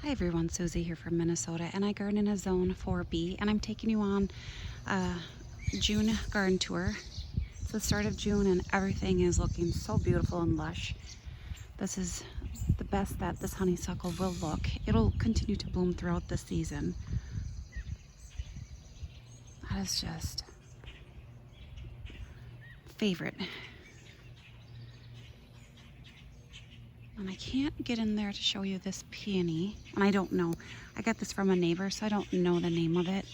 Hi everyone, Susie here from Minnesota, and I garden in a zone 4B, and I'm taking you on a June garden tour. It's the start of June and everything is looking so beautiful and lush. This is the best that this honeysuckle will look. It'll continue to bloom throughout the season. That is just favorite. And I can't get in there to show you this peony, and I don't know. I got this from a neighbor, so I don't know the name of it.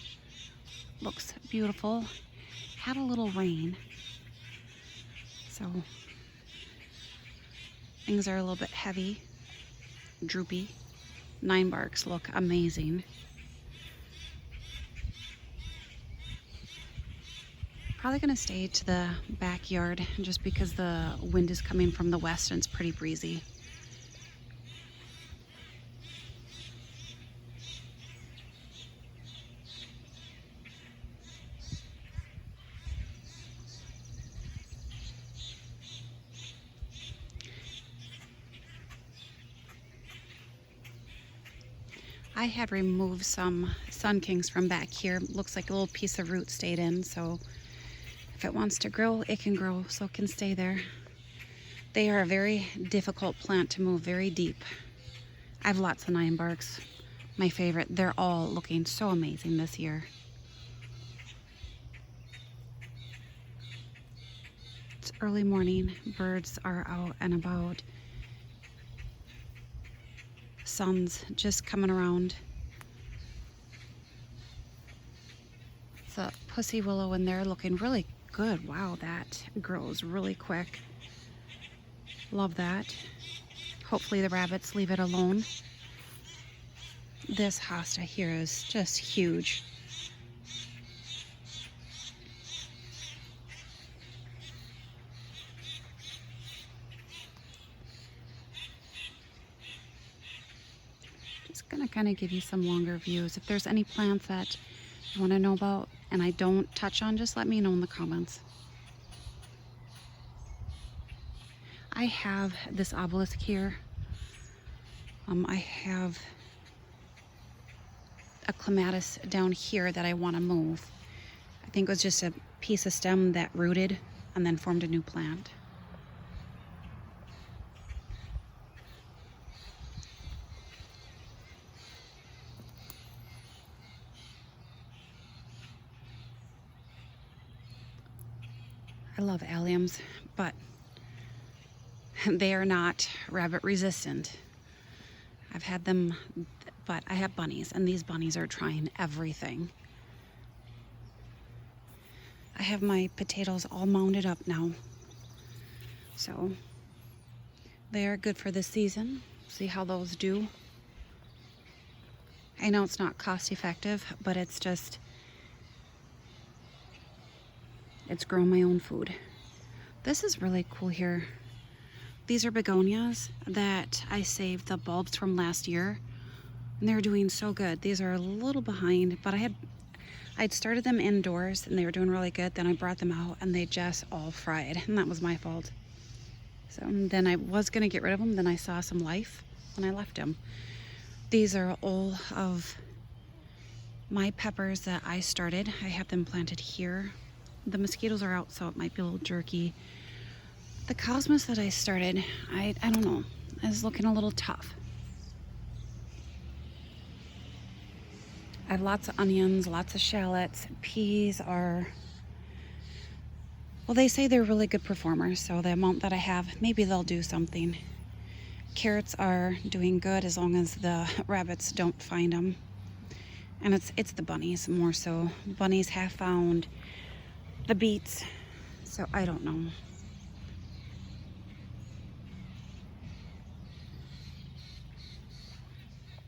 Looks beautiful. Had a little rain, so things are a little bit heavy, droopy. 9-barks look amazing. Probably gonna stay to the backyard just because the wind is coming from the west and it's pretty breezy. I had removed some sun kings from back here. Looks like a little piece of root stayed in, so if it wants to grow, it can grow, so it can stay there. They are a very difficult plant to move very deep. I have lots of 9-barks. My favorite. They're all looking so amazing this year. It's early morning. Birds are out and about. Sun's just coming around. It's a pussy willow in there looking really good. Wow, that grows really quick. Love that. Hopefully the rabbits leave it alone. This hosta here is just huge. Just gonna kind of give you some longer views. If there's any plants that you want to know about and I don't touch on, just let me know in the comments. I have this obelisk here. I have a clematis down here that I want to move. I think it was just a piece of stem that rooted and then formed a new plant. I love alliums, but they are not rabbit resistant. I've had them, but I have bunnies, and these bunnies are trying everything. I have my potatoes all mounded up now, so they are good for this season. See how those do. I know it's not cost effective, but it's grown my own food. This is really cool here. These are begonias that I saved the bulbs from last year, and they're doing so good. These are a little behind, but I'd started them indoors and they were doing really good. Then I brought them out and they just all fried, and that was my fault. So then I was gonna get rid of them. Then I saw some life and I left them. These are all of my peppers that I started. I have them planted here. The mosquitoes are out, so it might be a little jerky. The cosmos that I started, I don't know, is looking a little tough. I have lots of onions, lots of shallots. Peas are, well, they say they're really good performers, so the amount that I have, maybe they'll do something. Carrots are doing good as long as the rabbits don't find them. And it's the bunnies more so. Bunnies have found the beets, so I don't know.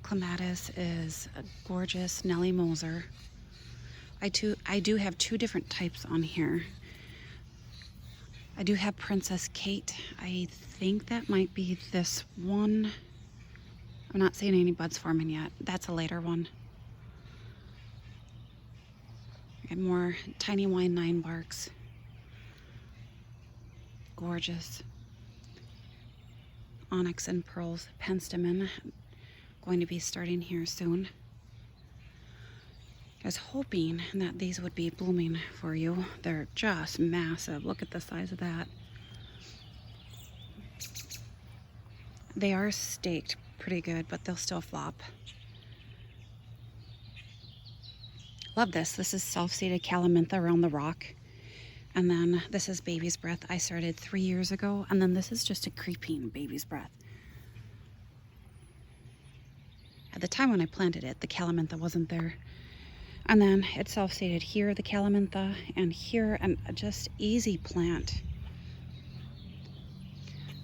Clematis is a gorgeous Nellie Moser. I do have two different types on here. I do have Princess Kate. I think that might be this one. I'm not seeing any buds forming yet. That's a later one. And more tiny wine 9-barks. Gorgeous. Onyx and pearls penstemon. going to be starting here soon. I was hoping that these would be blooming for you. They're just massive. Look at the size of that. They are staked pretty good, but they'll still flop. Love this. This is self-seeded Calamintha around the rock. And then this is Baby's Breath. I started 3 years ago. And then this is just a creeping Baby's Breath. At the time when I planted it, the Calamintha wasn't there. And then it's self-seeded here, the Calamintha, and here, and just easy plant.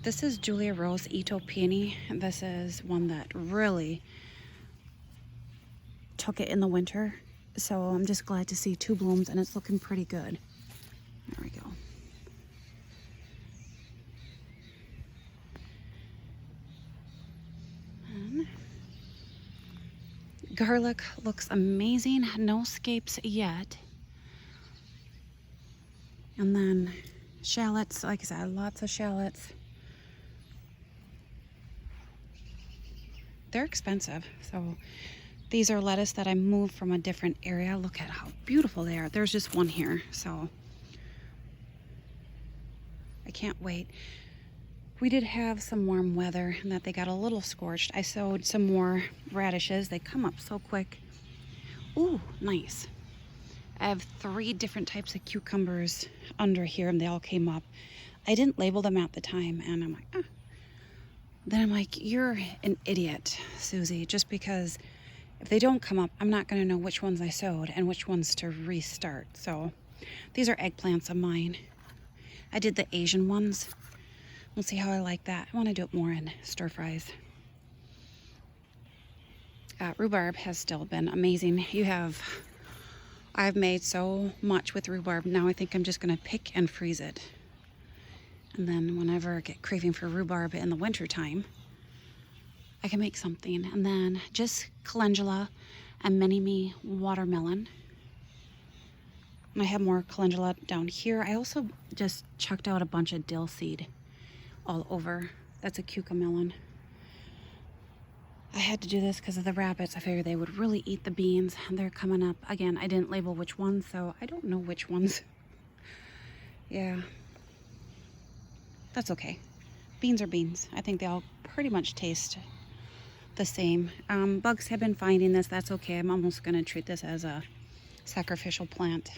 This is Julia Rose Ito Peony. This is one that really took it in the winter. So I'm just glad to see 2 blooms, and it's looking pretty good. There we go. And garlic looks amazing. No scapes yet. And then shallots, like I said, lots of shallots. They're expensive, so these are lettuce that I moved from a different area. Look at how beautiful they are. There's just one here, so I can't wait. We did have some warm weather and that they got a little scorched. I sowed some more radishes. They come up so quick. Ooh, nice. I have 3 different types of cucumbers under here, and they all came up. I didn't label them at the time, and I'm like, ah. Then I'm like, you're an idiot, Susie, just because if they don't come up, I'm not going to know which ones I sowed and which ones to restart. So these are eggplants of mine. I did the Asian ones. We'll see how I like that. I want to do it more in stir fries. Rhubarb has still been amazing. I've made so much with rhubarb. Now I think I'm just going to pick and freeze it. And then whenever I get craving for rhubarb in the winter time, I can make something. And then just calendula and mini-me watermelon. And I have more calendula down here. I also just chucked out a bunch of dill seed all over. That's a cucamelon. I had to do this because of the rabbits. I figured they would really eat the beans. They're coming up. Again, I didn't label which ones, so I don't know which ones. Yeah. That's okay. Beans are beans. I think they all pretty much taste the same. Bugs have been finding this. That's okay. I'm almost going to treat this as a sacrificial plant.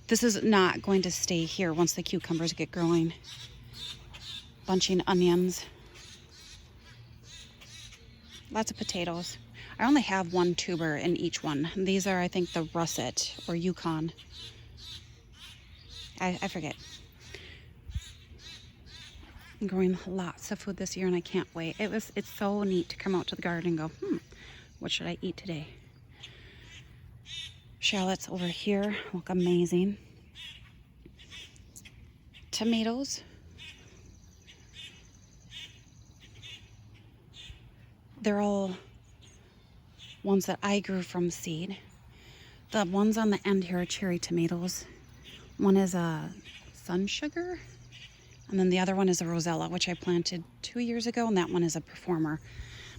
This is not going to stay here once the cucumbers get growing. Bunching onions. Lots of potatoes. I only have 1 tuber in each one. These are, I think, the russet or Yukon. I forget. I'm growing lots of food this year, and I can't wait. It's so neat to come out to the garden and go, what should I eat today? Shallots over here look amazing. Tomatoes. They're all ones that I grew from seed. The ones on the end here are cherry tomatoes. One is a sun sugar. And then the other one is a Rosella, which I planted 2 years ago, and that one is a performer.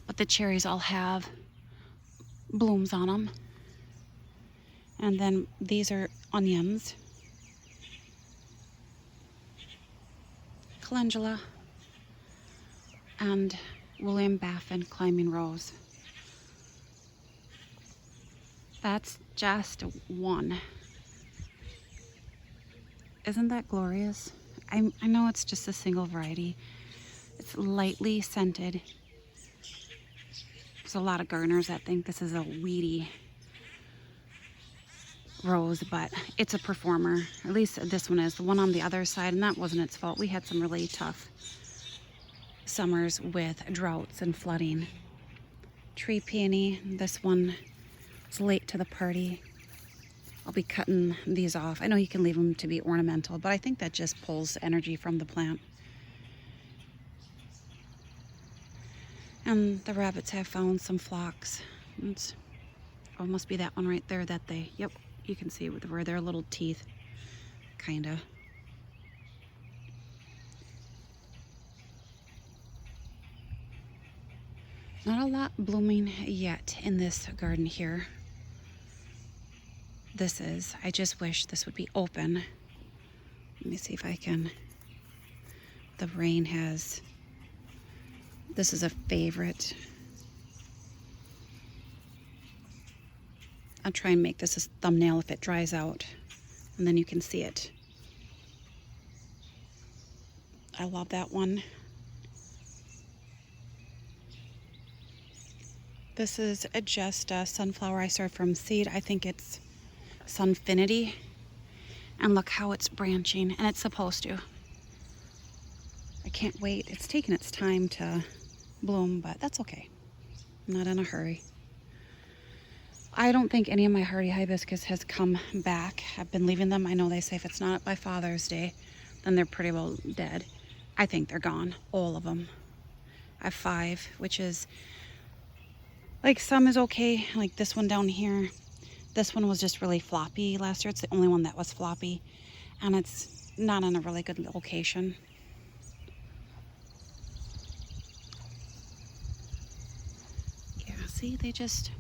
But the cherries all have blooms on them. And then these are onions. Calendula. And William Baffin Climbing Rose. That's just one. Isn't that glorious? I know it's just a single variety. It's lightly scented. There's a lot of gardeners that think this is a weedy rose, but it's a performer. At least this one is. The one on the other side, and that wasn't its fault. We had some really tough summers with droughts and flooding. Tree peony. This one is late to the party. I'll be cutting these off. I know you can leave them to be ornamental, but I think that just pulls energy from the plant. And the rabbits have found some phlox. Oh, must be that one right there that yep, you can see where their little teeth, kinda. Not a lot blooming yet in this garden here. I just wish this would be open. Let me see if I can. The rain has, this is a favorite. I'll try and make this a thumbnail if it dries out, and then you can see it. I love that one. This is just a sunflower I started from seed. I think it's Sunfinity. And look how it's branching, and it's supposed to. I can't wait. It's taking its time to bloom, but that's okay. I'm not in a hurry. I don't think any of my hardy hibiscus has come back. I've been leaving them. I know they say if it's not up by Father's Day, then they're pretty well dead. I think they're gone, all of them. I have 5, which is, like, some is okay. Like this one down here. This one was just really floppy last year. It's the only one that was floppy, and it's not in a really good location. Yeah, see, they just...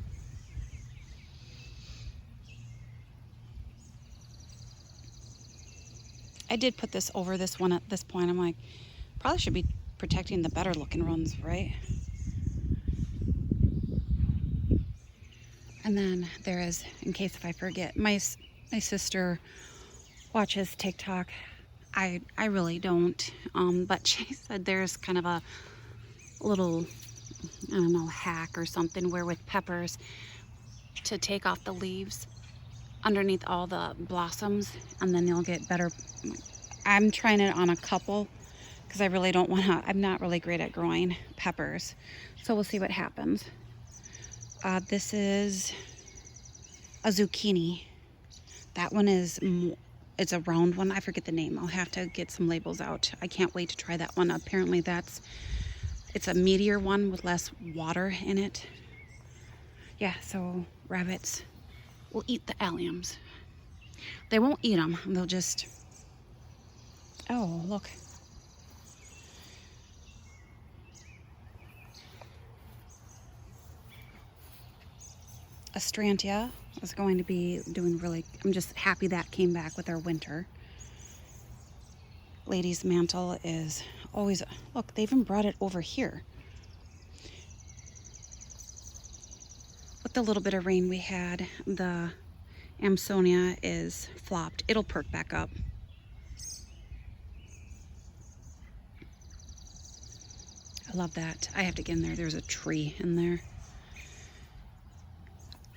I did put this over this one at this point. I'm like, probably should be protecting the better looking ones, right? And then there is, in case if I forget, my sister watches TikTok. I really don't, but she said there's kind of a little, I don't know, hack or something where with peppers to take off the leaves underneath all the blossoms, and then you'll get better. I'm trying it on a couple because I really don't want to, I'm not really great at growing peppers, so we'll see what happens. This is a zucchini. That one is, it's a round one. I forget the name. I'll have to get some labels out. I can't wait to try that one. Apparently it's a meatier one with less water in it. Yeah, so rabbits will eat the alliums. They won't eat them. They'll just, oh, look. Astrantia is going to be doing really, I'm just happy that came back with our winter. Lady's mantle is always, look, they even brought it over here. With the little bit of rain we had, the Amsonia is flopped. It'll perk back up. I love that. I have to get in there. There's a tree in there.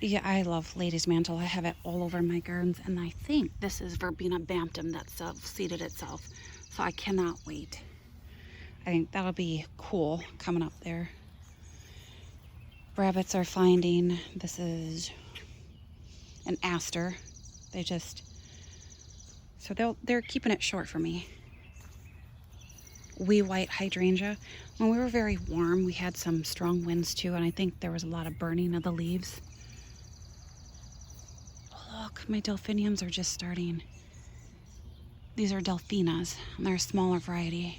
Yeah, I love Lady's Mantle. I have it all over my gardens, and I think this is Verbena Bantam that's seeded itself. So I cannot wait. I think that'll be cool coming up there. Rabbits are finding, this is an aster. They just, so they're keeping it short for me. Wee white hydrangea. When we were very warm, we had some strong winds too, and I think there was a lot of burning of the leaves. Look, my delphiniums are just starting. These are delphinas, and they're a smaller variety.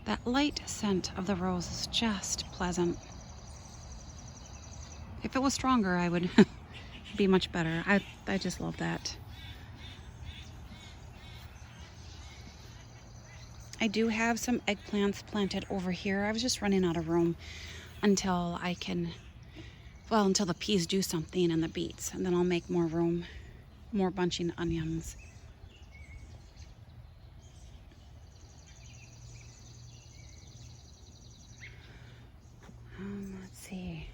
That light scent of the rose is just pleasant. If it was stronger, I would be much better. I just love that. I do have some eggplants planted over here. I was just running out of room until I can, well, until the peas do something and the beets, and then I'll make more room, more bunching onions. Let's see.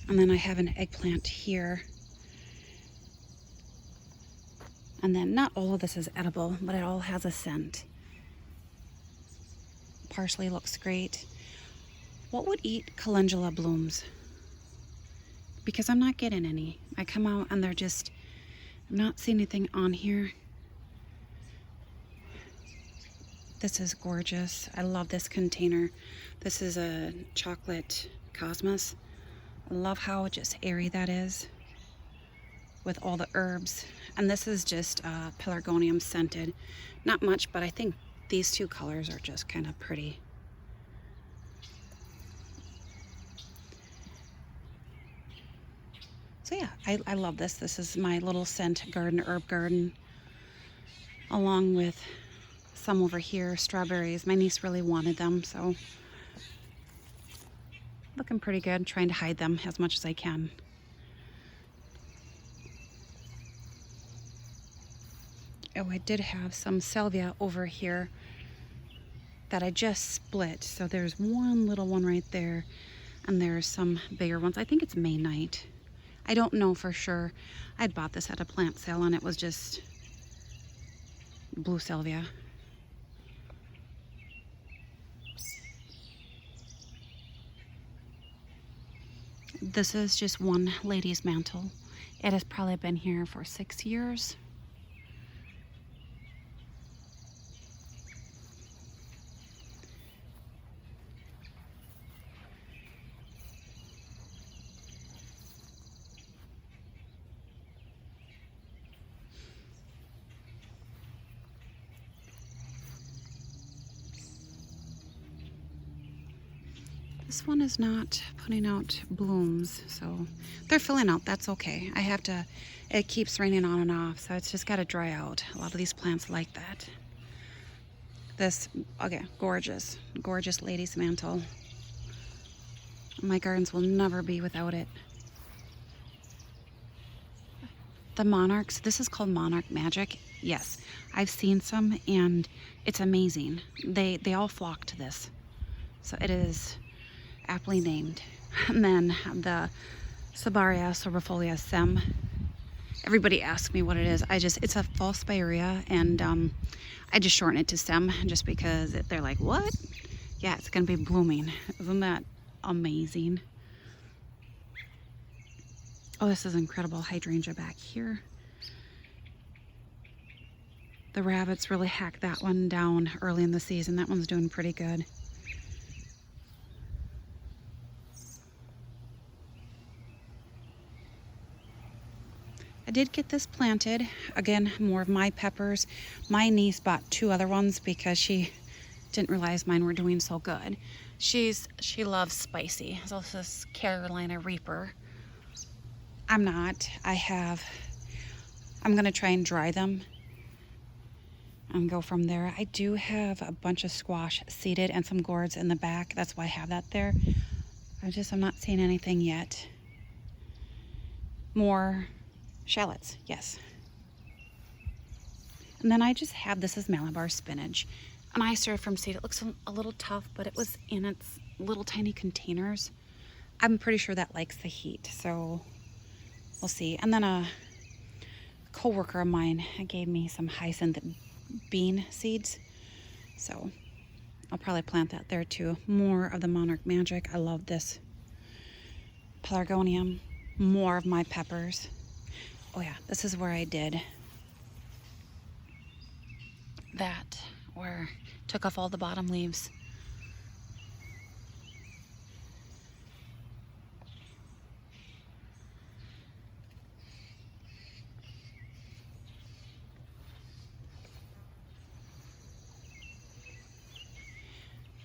And then I have an eggplant here. And then not all of this is edible, but it all has a scent. Parsley looks great. What would eat calendula blooms? Because I'm not getting any. I come out and they're just, I'm not seeing anything on here. This is gorgeous. I love this container. This is a chocolate cosmos. I love how just airy that is with all the herbs. And this is just pelargonium scented. Not much, but I think these two colors are just kind of pretty. So yeah, I love this. This is my little scent garden, herb garden, along with some over here, strawberries. My niece really wanted them, so looking pretty good. Trying to hide them as much as I can. Oh, I did have some salvia over here that I just split. So there's one little one right there, and there's some bigger ones. I think it's Maynite. I don't know for sure. I'd bought this at a plant sale and it was just blue salvia. This is just one lady's mantle. It has probably been here for 6 years. This one is not putting out blooms, so they're filling out. That's okay. It keeps raining on and off, so it's just got to dry out. A lot of these plants like that. This, okay, gorgeous, gorgeous lady's mantle. My gardens will never be without it. The monarchs, this is called Monarch Magic. Yes, I've seen some and it's amazing. They all flock to this. So it is aptly named. And then the Sabaria sorbifolia sem. Everybody asks me what it is. It's a false spirea, and I just shorten it to sem just because they're like, what? Yeah, it's gonna be blooming. Isn't that amazing? Oh, this is incredible hydrangea back here. The rabbits really hacked that one down early in the season. That one's doing pretty good. I did get this planted. Again, more of my peppers. My niece bought 2 other ones because she didn't realize mine were doing so good. She loves spicy. So this is Carolina Reaper. I'm not. I'm gonna try and dry them and go from there. I do have a bunch of squash seeded and some gourds in the back. That's why I have that there. I'm not seeing anything yet. More shallots, yes. And then I just have, this is Malabar spinach. And I started from seed. It looks a little tough, but it was in its little tiny containers. I'm pretty sure that likes the heat, so we'll see. And then a coworker of mine gave me some hyacinth bean seeds. So I'll probably plant that there too. More of the Monarch Magic. I love this. Pelargonium. More of my peppers. Oh yeah, this is where I did that, where took off all the bottom leaves.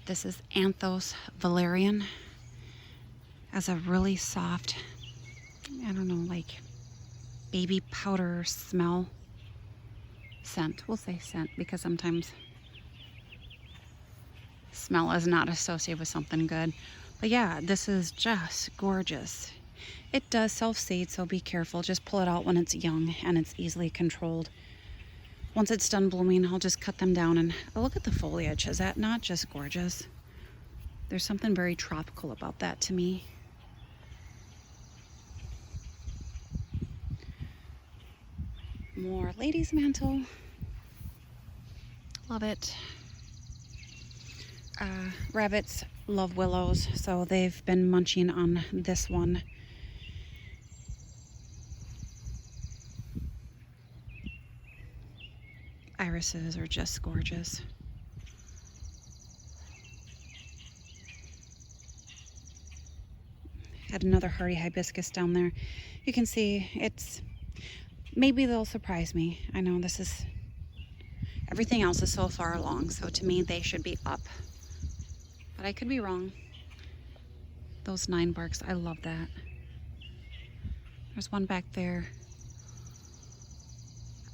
This is Anthos valerian. Has a really soft, I don't know, like baby powder smell. Scent. We'll say scent because sometimes smell is not associated with something good. But yeah, this is just gorgeous. It does self-seed, so be careful. Just pull it out when it's young and it's easily controlled. Once it's done blooming, I'll just cut them down and look at the foliage. Is that not just gorgeous? There's something very tropical about that to me. More lady's mantle. Love it. Rabbits love willows, so they've been munching on this one. Irises are just gorgeous. Had another hardy hibiscus down there. You can see maybe they'll surprise me. I know this is Everything else is so far along, so to me they should be up. But I could be wrong. Those 9 barks, I love that. There's one back there.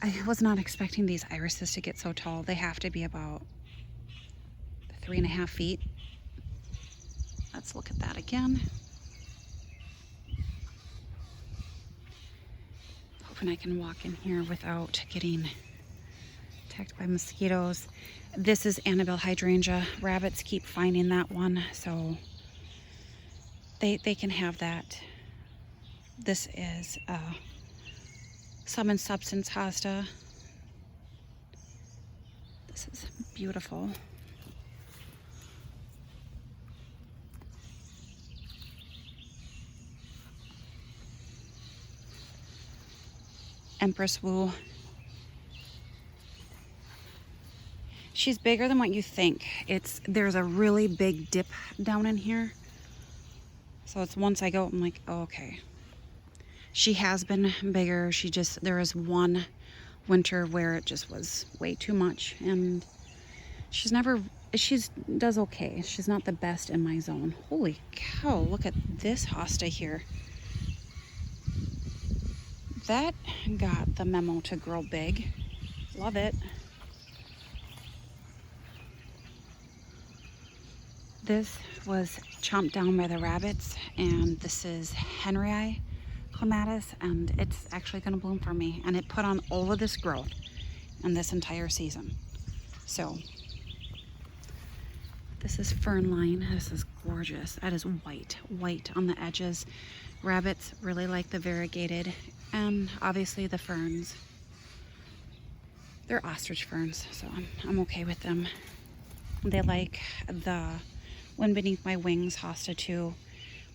I was not expecting these irises to get so tall. They have to be about 3.5 feet. Let's look at that again. Hoping I can walk in here without getting attacked by mosquitoes. This is Annabelle hydrangea. Rabbits keep finding that one, so they can have that. This is Sum and Substance hosta. This is beautiful. Empress Wu. She's bigger than what you think. There's a really big dip down in here. So it's once I go, I'm like, oh, okay. She has been bigger. There was one winter where it just was way too much, and she does okay. She's not the best in my zone. Holy cow, look at this hosta here. That got the memo to grow big. Love it. This was chomped down by the rabbits, and this is Henryi clematis, and it's actually going to bloom for me. And it put on all of this growth in this entire season. So this is fern line. This is gorgeous. That is white on the edges. Rabbits really like the variegated, and obviously the ferns. They're ostrich ferns, so I'm okay with them. They like the Wind Beneath My Wings hosta too,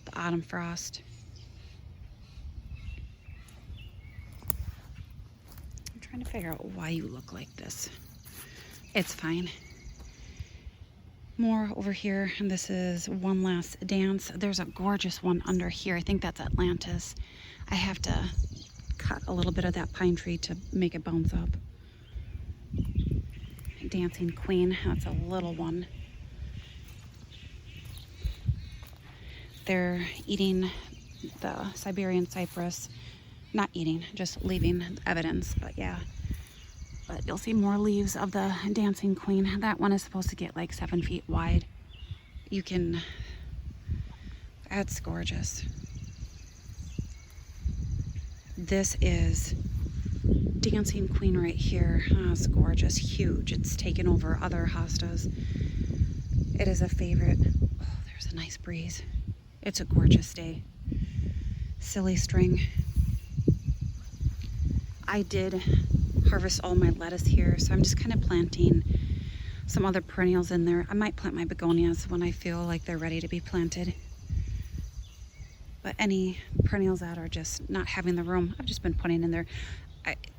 the autumn frost. I'm trying to figure out why you look like this. It's fine. More over here, and this is One Last Dance. There's a gorgeous one under here. I think that's Atlantis. I have to cut a little bit of that pine tree to make it bounce up. Dancing Queen, that's a little one. They're eating the Siberian cypress. Not eating, just leaving evidence, but yeah. But you'll see more leaves of the Dancing Queen. That one is supposed to get like 7 feet wide. That's gorgeous. This is Dancing Queen right here. Oh, it's gorgeous, huge. It's taken over other hostas. It is a favorite. Oh, there's a nice breeze. It's a gorgeous day. Silly string. I did harvest all my lettuce here, so I'm just kind of planting some other perennials in there. I might plant my begonias when I feel like they're ready to be planted. But any perennials that are just not having the room, I've just been putting in there.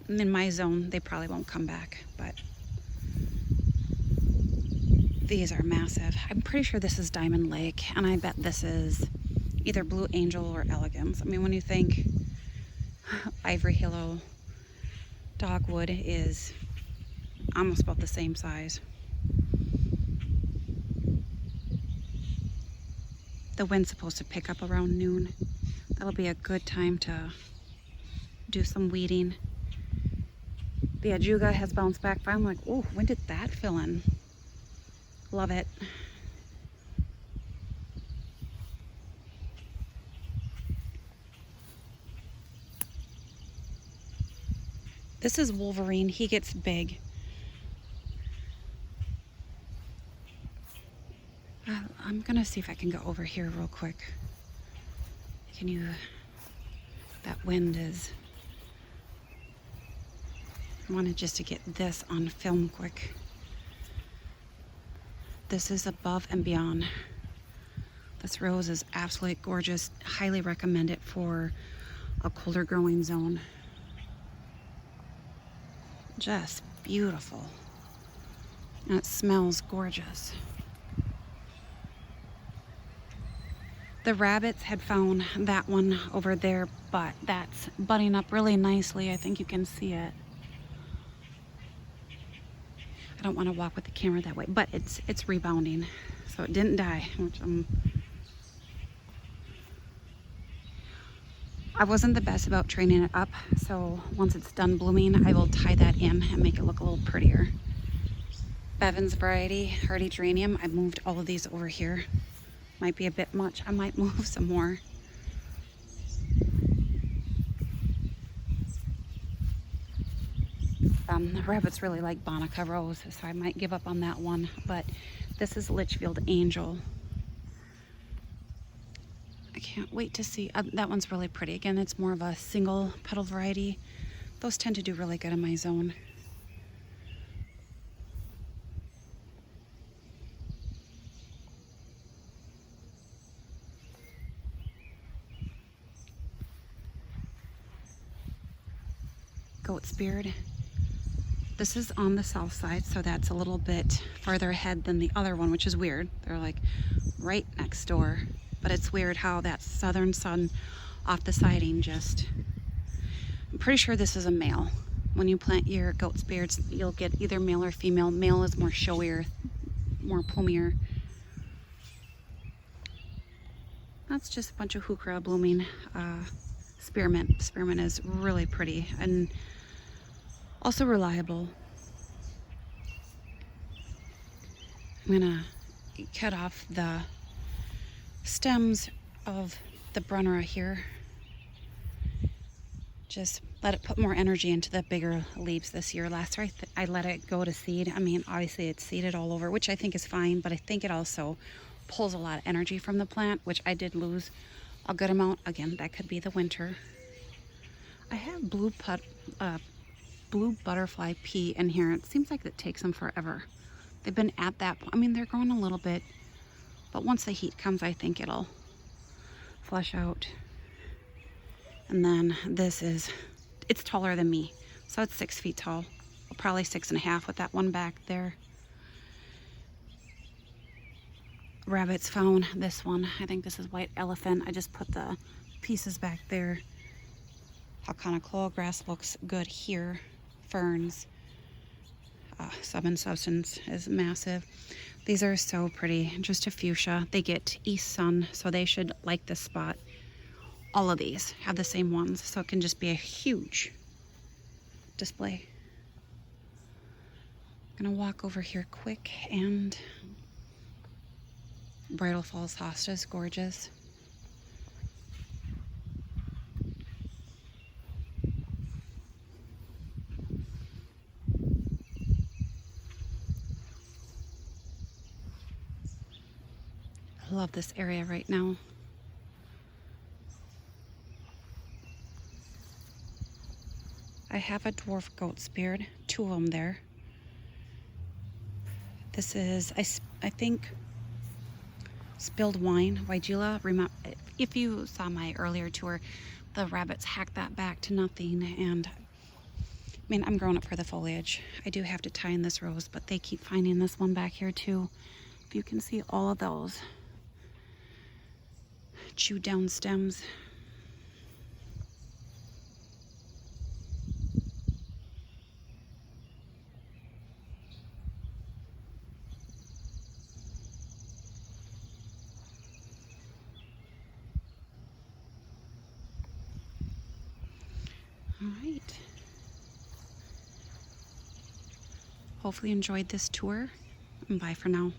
In my zone, they probably won't come back, but these are massive. I'm pretty sure this is Diamond Lake, and I bet this is either Blue Angel or Elegance. I mean, when you think Ivory Halo Dogwood is almost about the same size. The wind's supposed to pick up around noon. That'll be a good time to do some weeding. The ajuga has bounced back. I'm like, oh, when did that fill in? Love it. This is Wolverine. He gets big. I'm gonna see if I can go over here real quick. That wind is... I wanted just to get this on film quick. This is Above and Beyond. This rose is absolutely gorgeous. Highly recommend it for a colder growing zone. Just beautiful. And it smells gorgeous. The rabbits had found that one over there, but that's budding up really nicely. I think you can see it. I don't want to walk with the camera that way, but it's rebounding, so it didn't die, which I wasn't the best about training it up, so once it's done blooming, I will tie that in and make it look a little prettier. Bevan's variety, hardy geranium, I moved all of these over here. Might be a bit much, I might move some more. The rabbits really like Bonica Rose, so I might give up on that one, but this is Litchfield Angel. I can't wait to see. That one's really pretty. Again, it's more of a single petal variety. Those tend to do really good in my zone. Goat's Beard. This is on the south side, so that's a little bit farther ahead than the other one, which is weird. They're like right next door. But it's weird how that southern sun off the siding just... I'm pretty sure this is a male. When you plant your Goat's Beards, you'll get either male or female. Male is more showier, more plumier. That's just a bunch of heuchera blooming spearmint. Spearmint is really pretty and also reliable. I'm gonna cut off the stems of the Brunnera here. Just let it put more energy into the bigger leaves this year. Last year I let it go to seed. I mean, obviously it's seeded all over, which I think is fine, but I think it also pulls a lot of energy from the plant, which I did lose a good amount. Again, that could be the winter. I have blue butterfly pea in here. It seems like it takes them forever. They've been at that point. I mean, they're growing a little bit, but once the heat comes, I think it'll flush out. And then this is, it's taller than me, so it's 6 feet tall. Probably 6.5 with that one back there. Rabbits found this one. I think this is White Elephant. I just put the pieces back there. Hakanakloa grass looks good here. Ferns. Sub and Substance is massive. These are so pretty. Just a fuchsia. They get east sun, so they should like this spot. All of these have the same ones, so it can just be a huge display. I'm gonna walk over here quick, and Bridal Falls hosta is gorgeous. I love this area right now. I have a dwarf Goat's Beard, 2 of them there. This is, I think, Spilled Wine, Weigela. If you saw my earlier tour, the rabbits hacked that back to nothing, and I mean, I'm growing it for the foliage. I do have to tie in this rose, but they keep finding this one back here too. If you can see all of those chewed down stems. All right. Hopefully you enjoyed this tour, and bye for now.